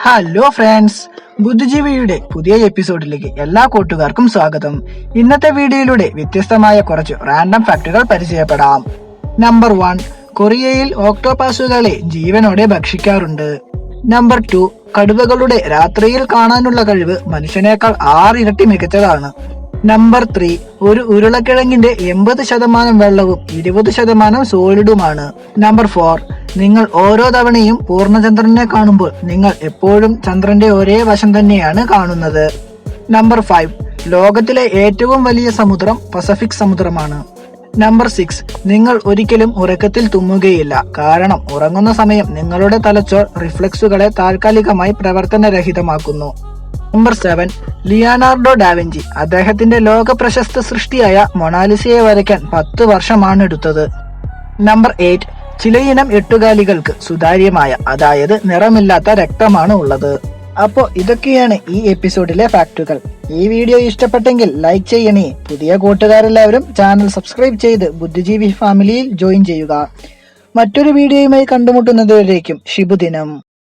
Hello friends, ബുദ്ധിജീവിയുടെ പുതിയ എപ്പിസോഡിലേക്ക് എല്ലാ കൂട്ടുകാർക്കും സ്വാഗതം. ഇന്നത്തെ വീഡിയോയിലൂടെ വ്യത്യസ്തമായ കുറച്ച് റാൻഡം ഫാക്ടുകൾ പരിചയപ്പെടാം. നമ്പർ 1, കൊറിയയിൽ ഓക്ടോപാസുകളെ ജീവനോടെ ഭക്ഷിക്കാറുണ്ട്. നമ്പർ 2, കടുവകളുടെ രാത്രിയിൽ കാണാനുള്ള കഴിവ് മനുഷ്യനേക്കാൾ 6 ഇരട്ടി മികച്ചതാണ്. നമ്പർ 3, ഒരു ഉരുളക്കിഴങ്ങിന്റെ 80% വെള്ളവും 20% സോളിഡുമാണ്. നമ്പർ 4, നിങ്ങൾ ഓരോ തവണയും പൂർണ്ണചന്ദ്രനെ കാണുമ്പോൾ നിങ്ങൾ എപ്പോഴും ചന്ദ്രന്റെ ഒരേ വശം തന്നെയാണ് കാണുന്നത്. നമ്പർ 5, ലോകത്തിലെ ഏറ്റവും വലിയ സമുദ്രം പസഫിക് സമുദ്രമാണ്. നമ്പർ 6, നിങ്ങൾ ഒരിക്കലും ഉറക്കത്തിൽ തുമ്മുകയില്ല, കാരണം ഉറങ്ങുന്ന സമയം നിങ്ങളുടെ തലച്ചോർ റിഫ്ലക്സുകളെ താൽക്കാലികമായി പ്രവർത്തനരഹിതമാക്കുന്നു. നമ്പർ 7, ലിയനാർഡോ ഡാവിഞ്ചി അദ്ദേഹത്തിന്റെ ലോക പ്രശസ്ത സൃഷ്ടിയായ മൊണാലിസയെ വരയ്ക്കാൻ 10 വർഷമാണ് എടുത്തത്. നമ്പർ 8, ചിലയിനം എട്ടുകാലികൾക്ക് സുതാര്യമായ, അതായത് നിറമില്ലാത്ത രക്തമാണ് ഉള്ളത്. അപ്പോ ഇതൊക്കെയാണ് ഈ എപ്പിസോഡിലെ ഫാക്ടുകൾ. ഈ വീഡിയോ ഇഷ്ടപ്പെട്ടെങ്കിൽ ലൈക്ക് ചെയ്യണേ. പുതിയ കൂട്ടുകാരെല്ലാവരും ചാനൽ സബ്സ്ക്രൈബ് ചെയ്ത് ബുദ്ധിജീവി ഫാമിലിയിൽ ജോയിൻ ചെയ്യുക. മറ്റൊരു വീഡിയോയുമായി കണ്ടുമുട്ടുന്നതുവരേക്കും ശുഭദിനം.